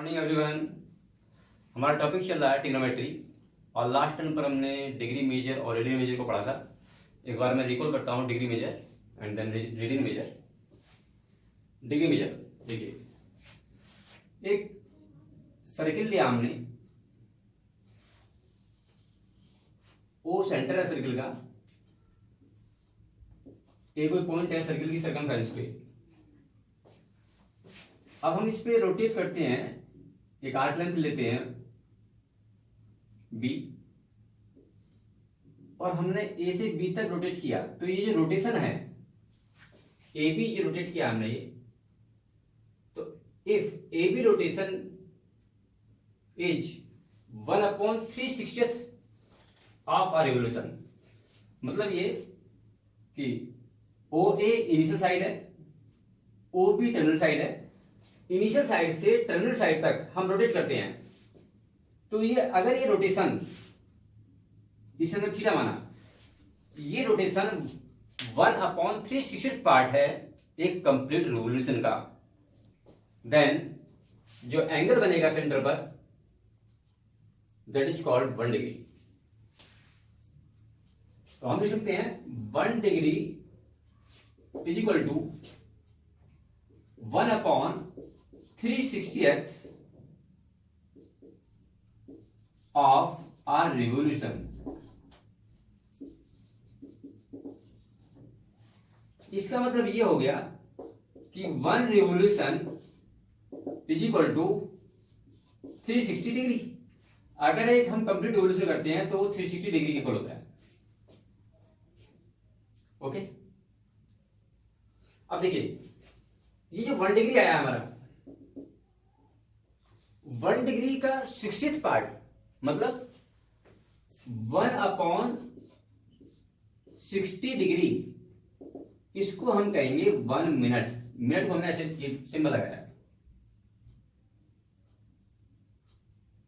Morning everyone. हमारा topic चल रहा है ट्रिग्नोमेट्री और लास्ट टर्म पर हमने डिग्री मेजर और रेडियन मेजर को पढ़ा था। एक बार मैं रिकॉल करता हूँ degree measure and then radian measure. Degree measure देखिए, एक सर्किल लिया हमने, ओ सेंटर है सर्किल का, एक कोई पॉइंट है सर्किल की सर्कमफेरेंस पे। अब हम इस पे रोटेट करते हैं, एक आर्क लेंथ लेते हैं बी और हमने ए से बी तक रोटेट किया। तो ये जो रोटेशन है ए बी, जो रोटेट किया हमने ये, तो if A B rotation is 1/360 of a revolution, मतलब ये कि ओ ए इनिशियल साइड है, ओ बी टर्मिनल साइड है, इनिशियल साइड से टर्मिनल साइड तक हम रोटेट करते हैं। तो ये अगर ये रोटेशन, इसे हमने थीटा माना, ये रोटेशन 1/360 पार्ट है एक कंप्लीट रिवोल्यूशन का, देन जो एंगल बनेगा सेंटर पर दैट इज कॉल्ड 1 डिग्री। तो हम लिख सकते हैं 1 degree is equal to 1/360th of a revolution. इसका मतलब ये हो गया कि 1 revolution is equal to 360 degree. अगर एक हम कंप्लीट रिवोल्यूशन करते हैं तो 360 डिग्री के इक्वल होता है। ओके, अब देखिए ये जो 1 डिग्री आया हमारा, 1 डिग्री का 60th पार्ट मतलब 1/60 डिग्री, इसको हम कहेंगे 1 मिनट। मिनट को हमने ऐसे सिंबल लगाया।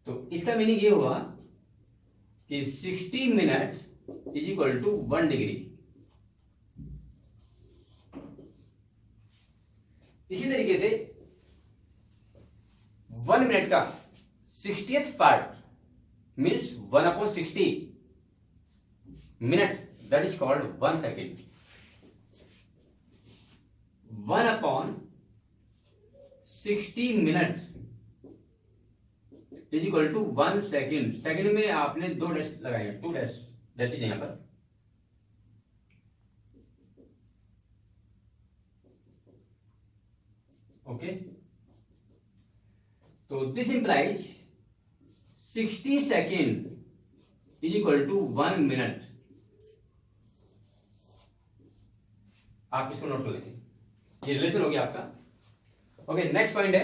तो इसका मीनिंग ये हुआ कि 60 minute is equal to 1 degree. इसी तरीके से 1 मिनट का 60th part means 1/60 minute, that is called 1 second. 1/60 minute is equal to 1 second. Second में आपने 2 डैश लगाए, 2 डैश यहां पर। ओके, तो this implies 60 second is equal to 1 minute. आप इसको नोट कर लीजिए, ये रिलेशन हो गया आपका। ओके, नेक्स्ट पॉइंट है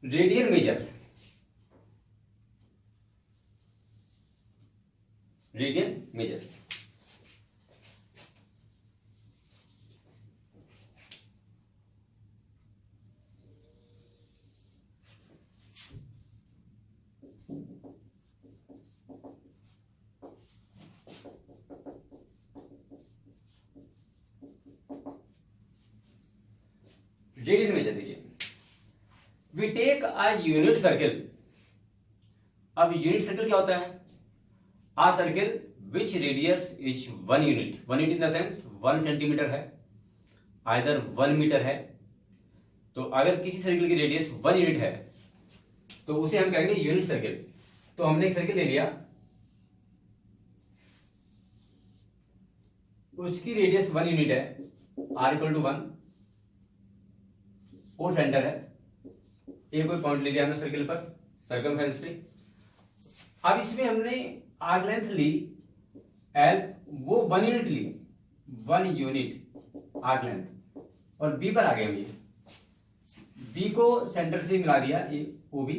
radian measure. Radian measure radian measure देखिए, we take a unit circle. अब यूनिट सर्किल क्या होता है? A circle which radius is 1 unit. 1 unit in the sense 1 centimetre है, आइदर 1 मीटर है। तो अगर किसी सर्किल की रेडियस 1 यूनिट है तो उसे हम कहेंगे यूनिट सर्किल। तो हमने एक सर्किल ले लिया, उसकी रेडियस 1 यूनिट है, r equal to 1, O centre है, एक कोई पॉइंट ले लिया हमने सर्किल पर सर्कमफेरेंस पे। अब इसमें हमने आर्क लेंथ ली L, वो 1 यूनिट ली, 1 यूनिट आर्क लेंथ, और B पर आ गए हम। ये B को सेंटर से मिला दिया, ये OB।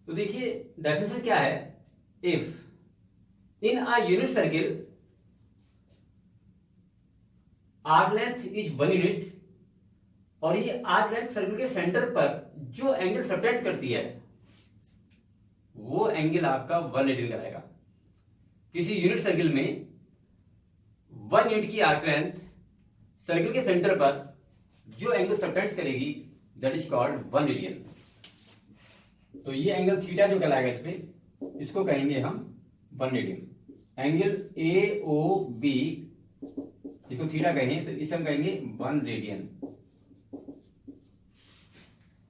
तो देखिए डेफिनेशन क्या है, if in a unit circle arc length is 1 unit, और ये आर्क लेंथ सर्किल के सेंटर पर जो एंगल सब्टेंड करती है वो एंगल आपका 180 डिग्री कराएगा। किसी यूनिट सर्किल में 1 यूनिट की आर्क लेंथ सर्किल के सेंटर पर जो एंगल सबटेंड्स करेगी दैट इज कॉल्ड 1 रेडियन। तो ये एंगल थीटा जो कहलाएगा इस पे, इसको कहेंगे हम 1 radian. Angle A O B इसको थीटा कहेंगे तो इसे हम कहेंगे 1 रेडियन।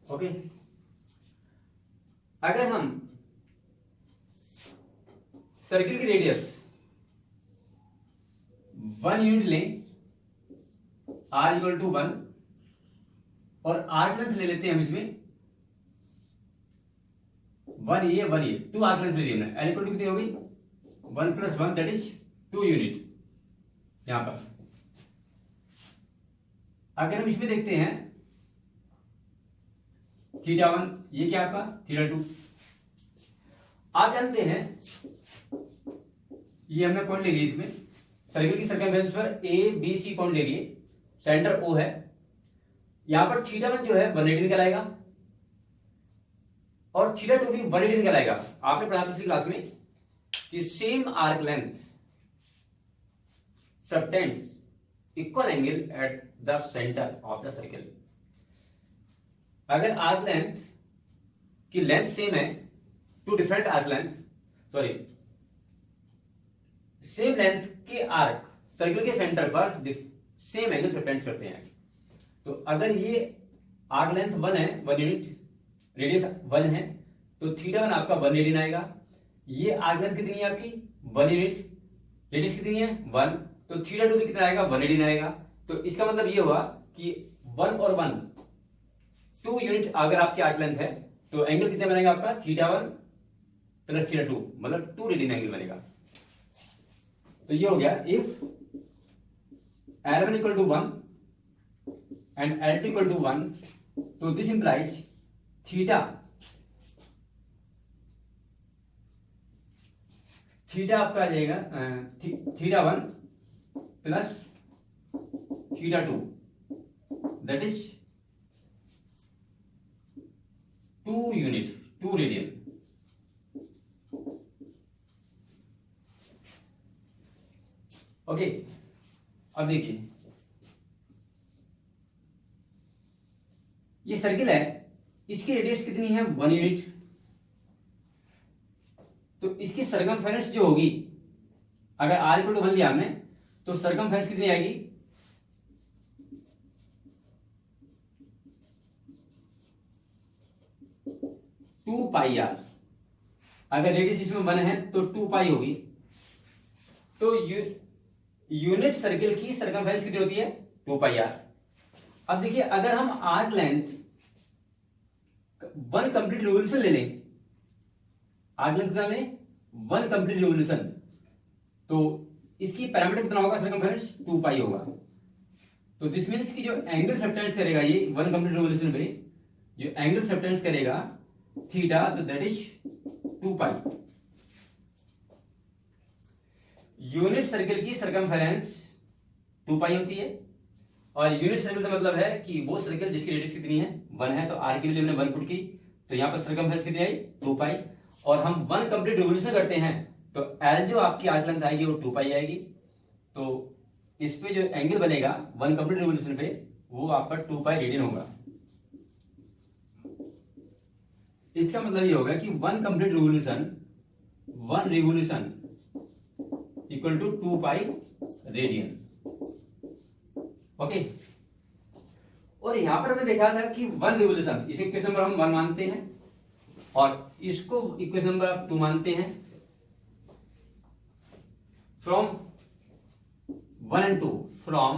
ओके, अगर हम सर्किल की रेडियस 1 यूनिट लें, r इक्वल टू 1, और आर्क लेंथ ले लेते हैं हम इसमें 1 ये 1 ये 2 आर्क लेंथ ले लेना है। एल इक्वल टू कितनी होगी 1 + 1 दैट इज 2 यूनिट। यहां पर अगर हम इसमें देखते हैं θ1 ये क्या आपका θ2। आप जानते हैं ये हमने पॉइंट ले लिए, इसमें सर्किल की सर्कमफेरेंस पर ए बी सी पॉइंट ले लिए, सेंटर ओ है। यहां पर θ1 जो है 180 कहलाएगा और θ2 भी 180 कहलाएगा। आपने पढ़ा पिछली क्लास में कि same arc length subtends equal angle at the centre of the circle. अगर आर्क लेंथ की लेंथ सेम है, two different arc length, sorry same length के आर्क सर्किल के सेंटर पर सेम एंगल सबटेंड्स करते हैं। तो अगर ये आर्क लेंथ 1 है, 1 यूनिट, रेडियस 1 है, तो θ1 आपका 180 आएगा। ये आर्क लेंथ कितनी है आपकी 1 यूनिट, रेडियस कितनी है 1, तो θ2 भी कितना आएगा 180 आएगा। तो इसका मतलब ये हुआ कि 1 और 1 2 यूनिट अगर आपकी आर्क लेंथ है तो एंगल कितना बनेगा आपका θ1 + θ2, मतलब 2 रेडियन एंगल बनेगा। तो ये हो गया if L1 equal to 1 and L2 equal to 1, तो दिस इंप्लाइज थीटा आपका आ जाएगा θ1 + θ2 that is 2 unit, 2 radian. Okay, अब देखिए ये सर्किल है, इसकी रेडियस कितनी है 1 यूनिट, तो इसकी सरकमफेरेंस जो होगी, अगर r इक्वल टू 1 लिया हमने तो सरकमफेरेंस कितनी आएगी 2πr। अगर रेडियस इसमें 1 है तो 2π होगी। तो यूनिट सर्किल की सरकमफेरेंस कितनी होती है 2πr। अब देखिए अगर हम आर्क लेंथ 1 कंप्लीट रिवोल्यूशन ले लें, आर्क लेंथ कितना लें 1 कंप्लीट रिवोल्यूशन, तो इसकी पैरामीटर कितना होगा सरकमफेरेंस 2π होगा। तो दिस मींस कि जो एंगल सबटेंड्स करेगा ये 1 कंप्लीट रिवोल्यूशन पे जो एंगल सबटेंड्स करेगा थीटा, तो दैट इज 2π। यूनिट सर्किल की सरकमफेरेंस 2π होती है, और यूनिट सर्किल से मतलब है कि वो सर्किल जिसकी रेडियस कितनी है 1 है, तो r की वैल्यू हमने 1 पुट की, तो यहां पर सरकमफेरेंस कितनी आई 2π, और हम 1 कंप्लीट रिवोल्यूशन करते हैं तो L जो आपकी आर्क लेंथ आएगी वो 2π आएगी। तो इस पे जो एंगल बनेगा 1 कंप्लीट रिवोल्यूशन पे वो आपका 2π रेडियन होगा। इसका मतलब ये होगा कि 1 complete revolution, 1 revolution equal to 2π radian. Okay, और यहां पर हमने देखा था कि 1 रिवोल्यूशन, इसे इक्वेशन नंबर हम 1 मानते हैं और इसको इक्वेशन नंबर 2 मानते हैं। फ्रॉम 1 and 2, फ्रॉम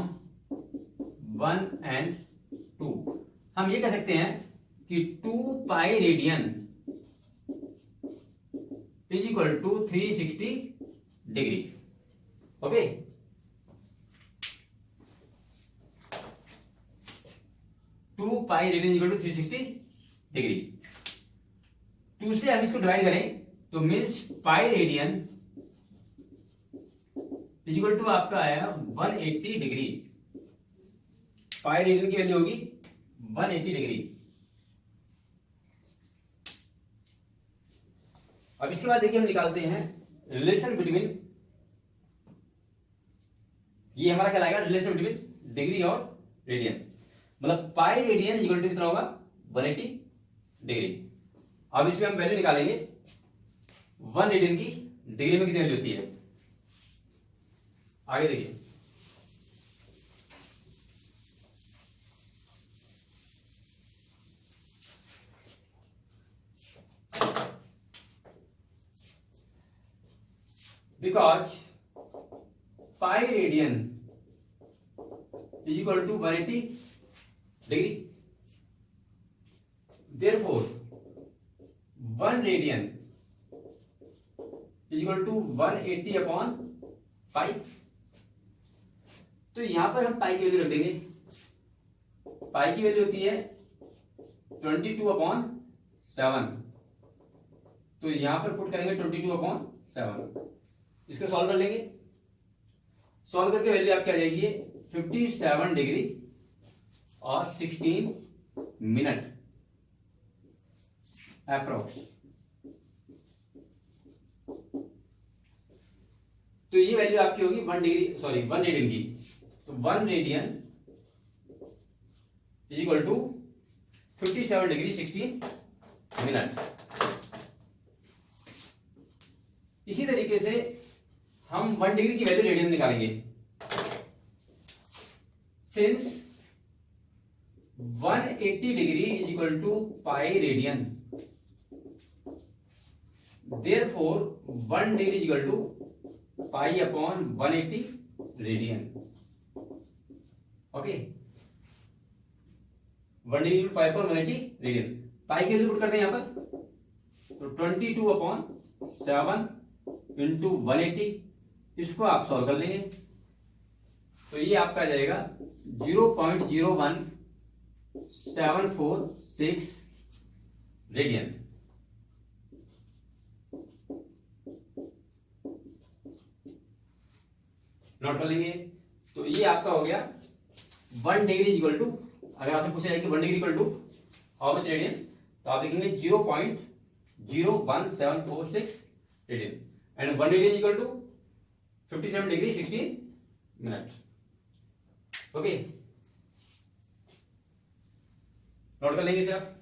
1 and 2 हम ये कह सकते हैं कि 2π radian is equal to 360 degree. Okay, two pi radian equal to 360 degree. 2 से हम इसको डिवाइड करें तो means pi radian is equal to आपका आया 180 डिग्री। पाई रेडियन की वैल्यू होगी 180 डिग्री। अब इसके बाद देखिए हम निकालते हैं रिलेशन बिटवीन, ये हमारा कहलाएगा रिलेशन बिटवीन डिग्री और रेडियन। मतलब पाई रेडियन इक्वल टू कितना होगा 180 डिग्री। अब इसमें हम वैल्यू निकालेंगे 1 रेडियन की डिग्री में कितनी वैल्यू होती है। आगे देखिए, because pi radian is equal to 180 degree, therefore 1 radian is equal to 180 upon pi. तो यहां पर हम पाई की वैल्यू रख देंगे। पाई की वैल्यू होती है 22 अपॉन 7, तो यहां पर पुट करेंगे 22 अपॉन 7। इसको सॉल्व कर लेंगे। सॉल्व करके वैल्यू आपकी आ जाएगी 57 डिग्री और 16 मिनट अप्रोक्स। तो ये वैल्यू आपकी होगी 1 रेडियन की। तो 1 radian is equal to 57 degree 16 minute. इसी तरीके से हम 1 डिग्री की वैल्यू रेडियन निकालेंगे। Since 180 degree is equal to pi radian, therefore 1 degree is equal to pi upon 180 radian. Okay, 1 degree pi upon 180 radian. Pi की value put करते हैं यहां पर, तो 22 अपॉन 7 इंटू 180। इसको आप सॉल्व कर लेंगे तो ये आपका आ जाएगा 0.01746 रेडियन। नोट कर लेंगे। तो ये आपका हो गया 1 डिग्री इक्वल टू, अगर आपने पूछा है कि 1 degree equal to how much radian, तो आप लिखेंगे 0.01746 radian and 1 radian equal to 57 degree 16 minute. Okay, note कर लेंगे इसे आप।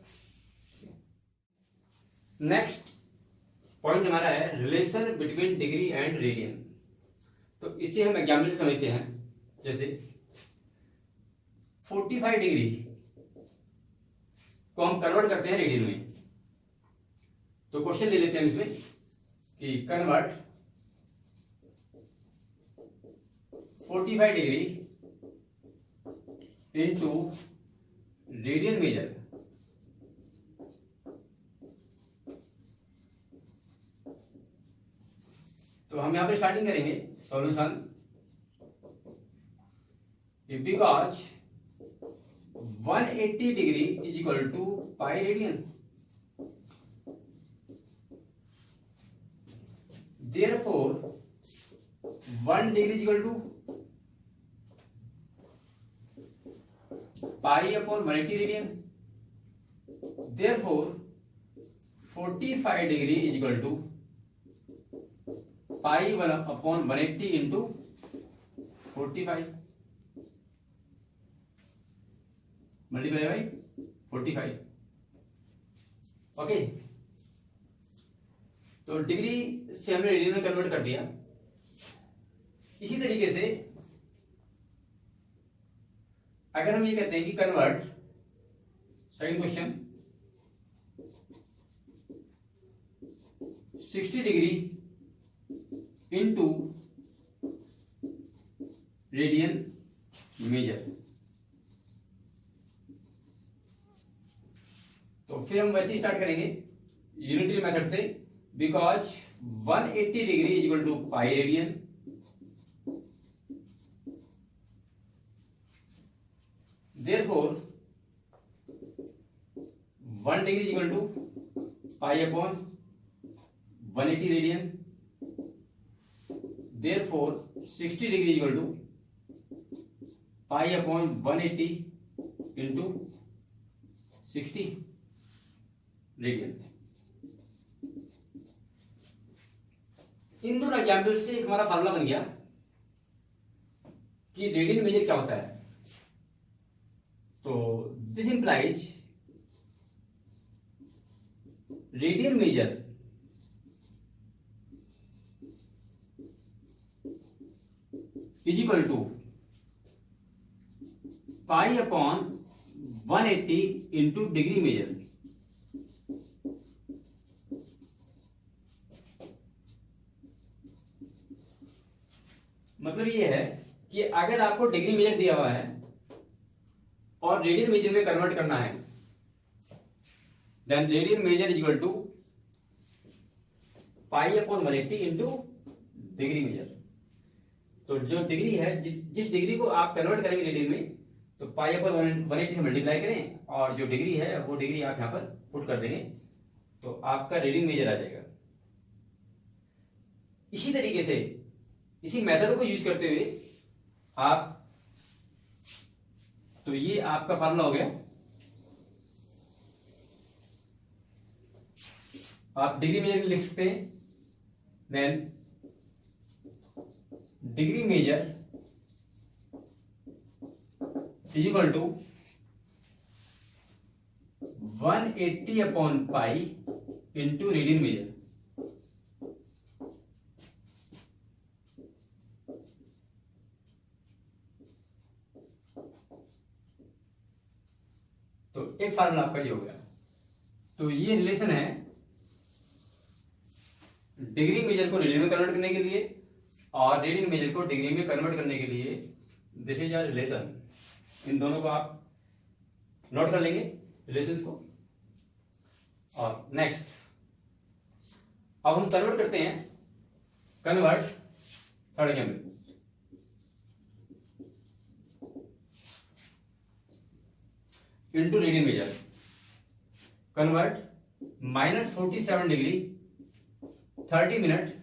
नेक्स्ट पॉइंट हमारा है relation between degree and radian. तो इसे हम एग्जाम्पल से समझते हैं। जैसे 45 डिग्री को हम कन्वर्ट करते हैं रेडियन में। तो क्वेश्चन ले लेते हैं इसमें कि convert 45 degree into radian measure. तो हम यहां पे स्टार्टिंग करेंगे solution. Because 180 degree is equal to pi radian, therefore 1 degree is equal to pi upon 180 radian, therefore 45 degree is equal to pi 1 upon 180 into 45 multiply by 45। Okay, तो degree से हमने radian में convert कर दिया। इसी तरीके से अगर हम ये कहते हैं कि convert, second question, 60 degree into radian measure, तो फिर हम वैसे ही स्टार्ट करेंगे यूनिटरी मेथड से। Because 180 degree is equal to pi radian, therefore 1 degree is equal to pi upon 180 radian, therefore 60 degree equal to pi upon 180 into 60 radian. इन दोनों example से एक हमारा फार्मूला बन गया कि रेडियन मेजर क्या होता है। तो this implies radial measure is equal to pi upon 180 into degree measure. मतलब ये है कि अगर आपको डिग्री मेजर दिया हुआ है और रेडियन मेजर में कन्वर्ट करना है, then radian measure is equal to pi upon 180 into degree measure. तो जो डिग्री है, जिस डिग्री को आप कन्वर्ट करेंगे रेडियन में, तो पाई अपॉन 180 से मल्टीप्लाई करें और जो डिग्री है वो डिग्री आप यहां पर पुट कर देंगे, तो आपका रेडियन मेजर आ जाएगा। इसी तरीके से इसी मेथड को यूज करते हुए आप, तो ये आपका फार्मूला हो गया। आप डिग्री मेजर लिख सकते हैं, then degree measure is equal to 180 upon pi into radian measure. तो एक फार्मूला आपका ये हो गया। तो ये रिलेशन है डिग्री मेजर को रेडियन में कन्वर्ट करने के लिए और रेडियन मेजर को डिग्री में कन्वर्ट करने के लिए। This is a relation. इन दोनों को आप नोट कर लेंगे रिलेशंस को। और नेक्स्ट, अब हम कन्वर्ट करते हैं, convert third example. Into radian major, convert -47 degree 30 minute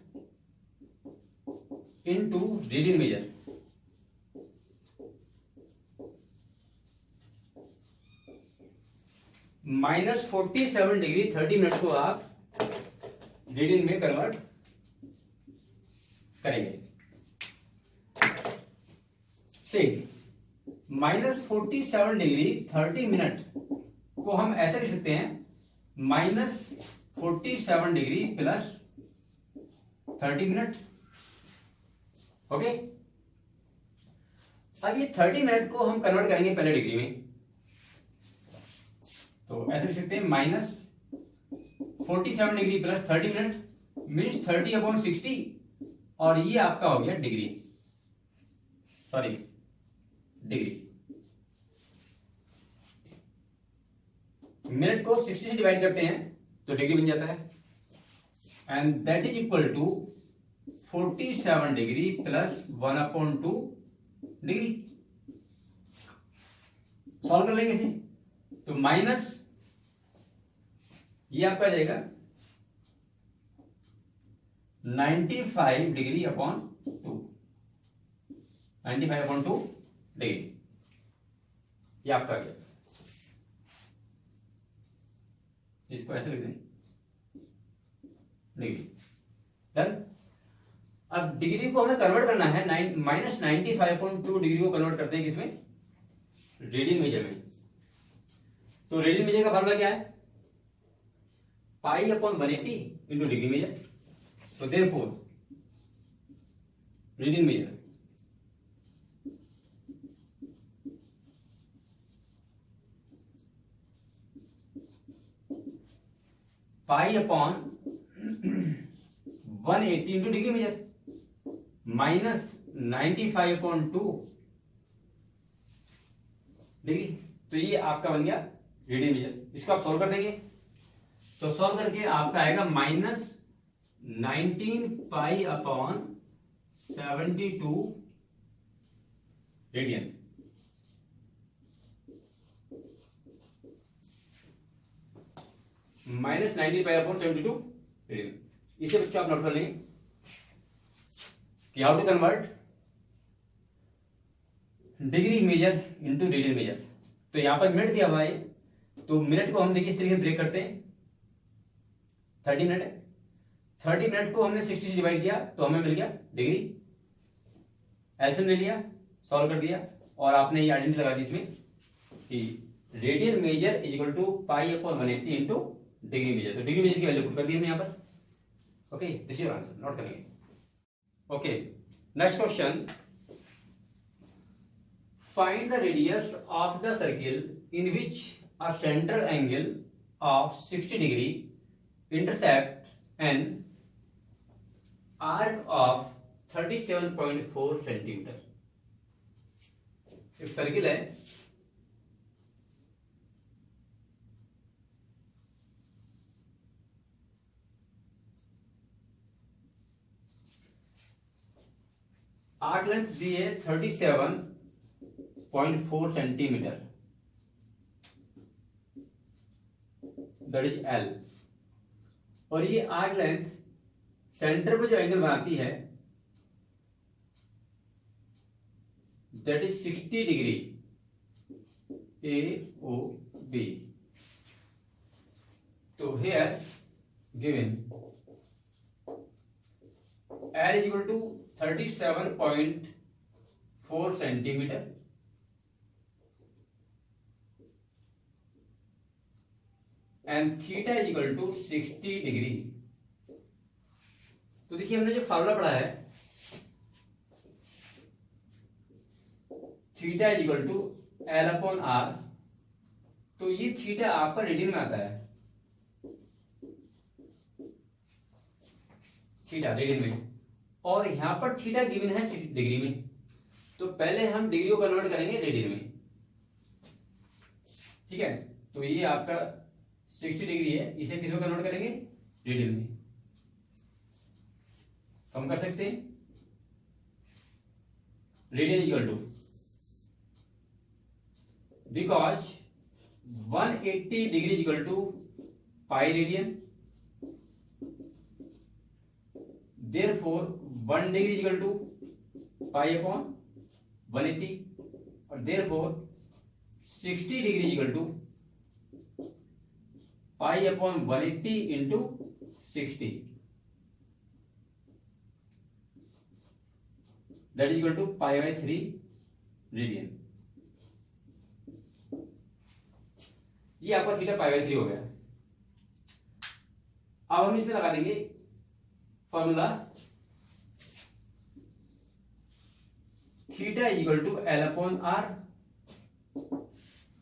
into radian major. -47 degree 30 minute को आप रेडियन में कन्वर्ट करेंगे। ठीक, -47 डिग्री 30 मिनट को हम ऐसे लिख सकते हैं, -47 डिग्री प्लस 30 मिनट। ओके, अब ये 30 मिनट को हम कन्वर्ट करेंगे पहले डिग्री में, तो ऐसे लिख सकते हैं -47 डिग्री प्लस 30 मिनट मीन्स 30/60, और ये आपका हो गया डिग्री, सॉरी डिग्री। मिनट को 60 से डिवाइड करते हैं तो डिग्री बन जाता है, and that is equal to 47 degree plus 1/2 degree. Solve कर लेंगे इसे, तो माइनस ये आपका जाएगा 95 डिग्री अपॉन 2, 95/2 डिग्री, ये आपका गया। इसको ऐसे लिख दें डिग्री। डन। अब डिग्री को हमें कन्वर्ट करना है, -95/2 डिग्री को कन्वर्ट करते हैं किसमें, रेडियन मेजर में। तो रेडियन मेजर का फार्मूला क्या है, pi upon 180 into degree measure. तो therefore radian measure pi upon 180 into degree measure -95/2 degree. तो ये आपका बन गया रेडियन मेजर। इसको आप सॉल्व कर देंगे, तो सॉल्व करके आपका आएगा -19π/72 रेडियन। -19π/72 रेडियन। इसे बच्चों आप नोट कर लेंगे कि how to convert degree measure into radian measure. तो यहां पर मिनट दिया हुआ है, तो मिनट को हम देखिए इस तरीके से ब्रेक करते हैं। 30 मिनट है, 30 मिनट को हमने 60 से डिवाइड किया तो हमें मिल गया डिग्री। एलसीएम ले लिया, सॉल्व कर दिया, और आपने ये आइडेंटिटी लगा दी इसमें, कि radian measure is equal to pi upon 180 into degree measure. तो डिग्री मेजर की वैल्यू पुट कर दी हमने यहाँ पर। Okay, this is your answer, note करेंगे। Okay, next question, find the radius of the circle in which a central angle of 60 degree intercept an arc of 37.4 centimetre. एक circle है, arc length दी है 37.4 सेंटीमीटर, दैट इज एल। और ये arc length centre पे जो angle बनाती है that is 60 degree A O B. तो here given L is equal to 37.4 centimetre and theta is equal to 60 degree. तो देखिए हमने जो फार्मूला पढ़ा है, theta is equal to L upon R. तो ये थीटा आपका रेडियन में आता है, थीटा रेडियन में, और यहां पर थीटा गिवन है डिग्री में। तो पहले हम डिग्री को कन्वर्ट करेंगे रेडियन में, ठीक है। तो ये आपका 60 डिग्री है, इसे किस में कन्वर्ट करेंगे, रेडियन में। तो हम कर सकते हैं radian equal to, because 180 degree equal to pi radian, therefore 1 degree equal to pi upon 180, और therefore 60 degree equal to pi upon 180 into 60, that is equal to pi by 3 radian. ये आपका थीटा पाई बाई 3 हो गया। अब हम इसमें लगा देंगे formula, theta is equal to L upon R.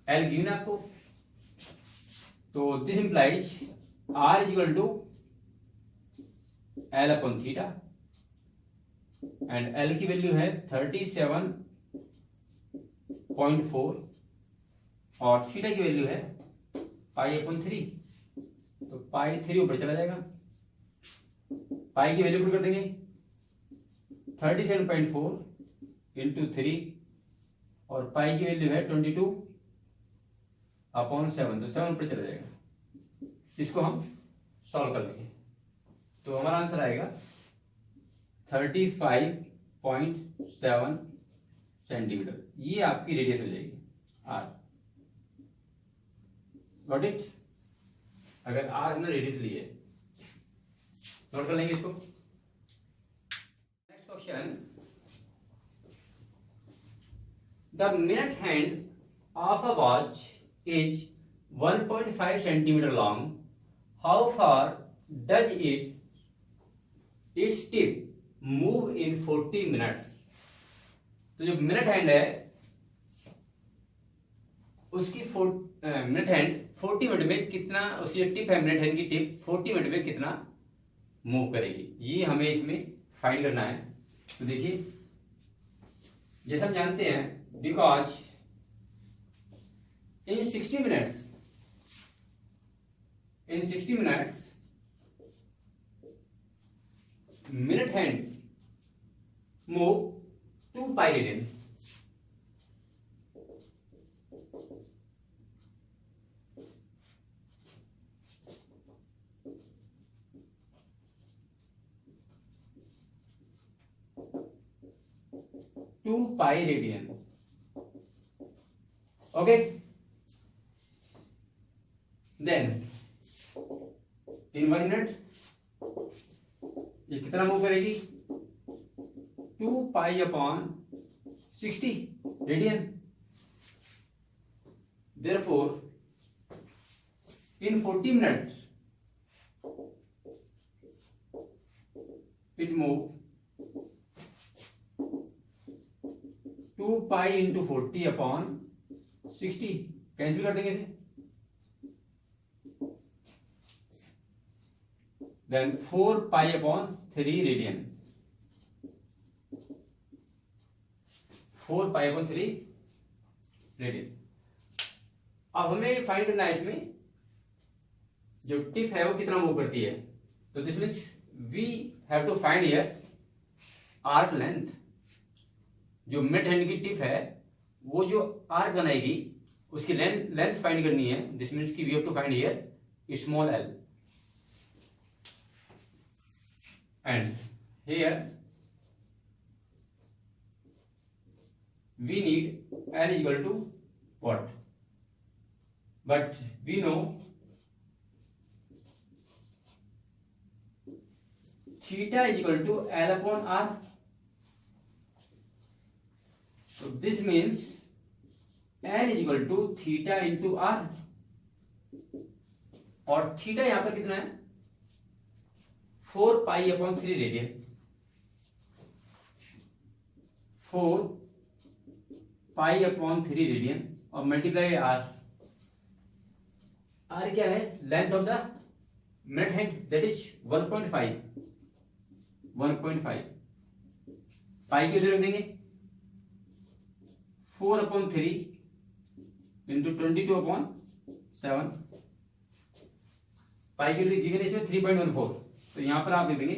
L given आपको, तो this implies R is equal to L upon theta, and L की वैल्यू है 37.4 और थीटा की वैल्यू है पाई अपॉन 3। तो पाई 3 ऊपर चला जाएगा, पाई की वैल्यू पुट कर देंगे 37.4 इंटू 3, और पाई की वैल्यू है 22/7, तो 7 ऊपर चला जाएगा। इसको हम सॉल्व कर लेंगे, तो हमारा आंसर आएगा 35.7 सेंटीमीटर। ये आपकी रेडियस हो जाएगी आर। Got it? अगर आर हमने रेडियस ली है, नोट कर लेंगे इसको। Next question, the minute hand of a watch is 1.5 centimetre long, how far does its tip move in 40 minutes. तो जो मिनट हैंड है उसकी मिनट हैंड 40 मिनट में कितना, उसकी जो टिप है मिनट हैंड की टिप 40 मिनट में कितना मूव करेगी, ये हमें इसमें फाइंड करना है। तो देखिए, जैसे हम जानते हैं, because in 60 minutes minute hand move 2 pi radian. Okay, then in 1 minute ये कितना मूव करेगी, 2 pi upon 60 radian. therefore in 40 minutes it move 2 pi into 40 upon 60, cancel कर देंगे इसे, then 4 pi upon 3 radian, 4 pi upon 3 radian. अब हमें find करना है इसमें जो टिप है वो कितना मूव करती है, तो this means we have to find here arc length. जो मिड हैंड की टिप है वो जो आर्क बनाएगी उसकी लेंथ फाइंड करनी है। दिस मीन्स की we have to find here small L, and here we need L is equal to what, but we know theta is equal to L upon R. So this means L is equal to theta into R, और theta यहां पर कितना है 4 पाई upon 3 radian, 4 पाई upon 3 radian और multiply are. Are क्या है, length of the mid hand, that is 1.5 पाई की value रख देंगे 4 अपॉन 3 इंटू 22 अपॉन 7, पाई की वैल्यू गिवन है इसमें 3.14, तो यहां पर आप लिख देंगे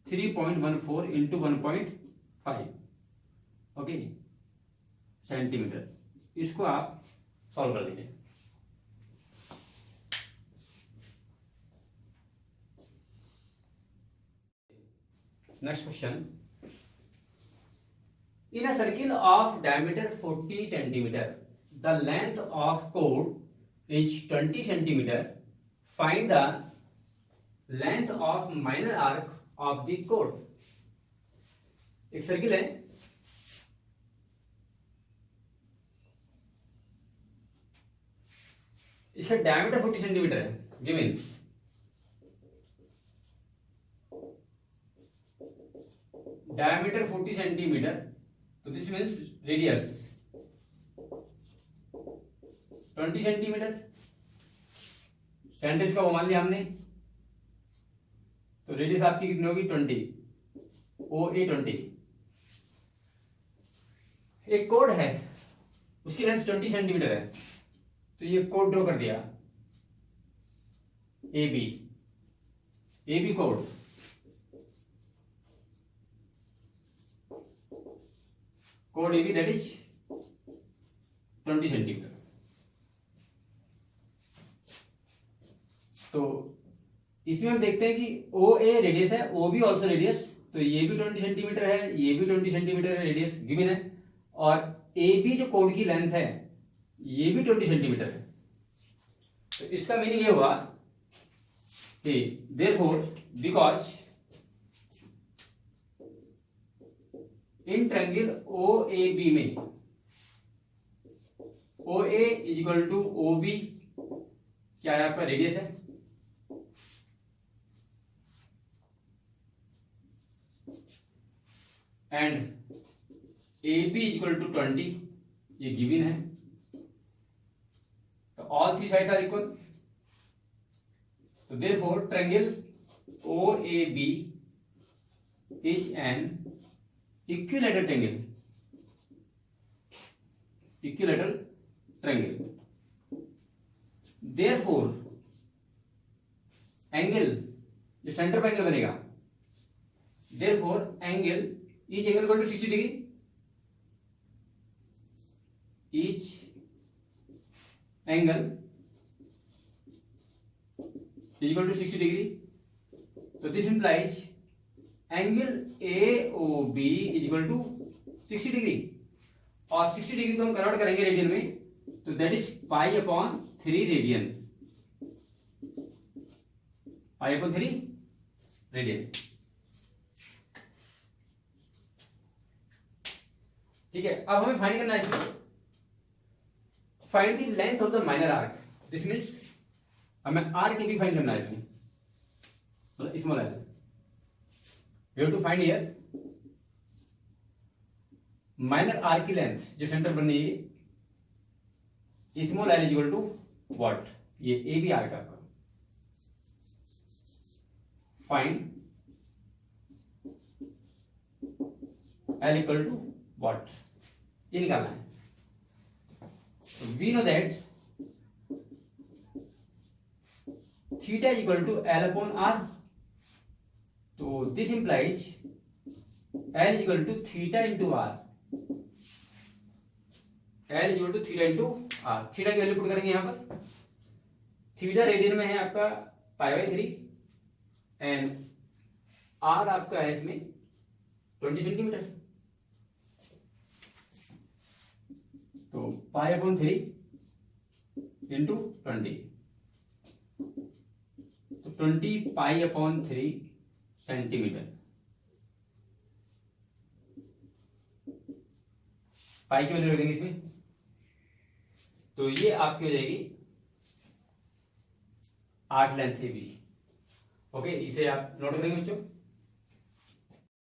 3.14 इंटू 1.5, ओके, सेंटीमीटर। इसको आप सॉल्व कर लीजिए। Next question. In a circle of diameter 40 centimeter, the length of chord is 20 centimeter. Find the length of minor arc of the chord. एक सर्किल है, इसका डायमीटर 40 सेंटीमीटर है गिवन, डायमीटर 40 सेंटीमीटर, तो this means radius 20 centimetre, centre इसका वो मान लिया हमने, तो रेडियस आपकी कितनी होगी 20, OA 20। एक कोड है उसकी लेंथ 20 सेंटीमीटर है, तो ये कोड ड्रॉ कर दिया AB code, code AB that is 20 centimetre. तो इसमें हम देखते हैं कि OA रेडियस है, OB ऑल्सो रेडियस, तो ये भी 20 सेंटीमीटर है, ये भी 20 सेंटीमीटर है, रेडियस गिवन है, और AB जो कोड की लेंथ है ये भी 20 सेंटीमीटर है। तो इसका मीनिंग ये हुआ कि therefore because in triangle OAB में OA is equal to OB क्या है आपका रेडियस है, and AB is equal to 20 ये गिवन है, तो all three sides are equal, तो therefore triangle OAB is an equilateral triangle, equilateral triangle. Therefore angle जो सेंटर पर एंगल बनेगा, therefore angle each angle equal to 60 degree, each angle is equal to 60 degree, तो this implies angle AOB is equal to 60 degree, और 60 degree को हम convert करेंगे radian में, तो that is pi upon 3 radian, pi upon 3 radian. ठीक है, अब हमें फाइंड करना है इसमें find the length of the minor arc, this means हमें आर्क भी फाइंड करना है इसमें, मतलब small L, we have to find here minor arc की लेंथ जो सेंटर बनी है, small L is equal to what, ये ए बी आर्क आपका, find L equal to what, ये निकालना है। We know that theta equal to L upon R, तो this implies L equal to theta into R, L equal to theta into R. Theta की value put करेंगे यहां पर, theta radian में है आपका π/3 एंड आर आपका है इसमें 20 सेंटीमीटर, तो π/3 इंटू 20, तो 20 π/3 सेंटीमीटर, पाई की वैल्यू रख देंगे इसमें, तो ये आपकी हो जाएगी arc length A B. Okay, इसे आप नोट करेंगे बच्चों।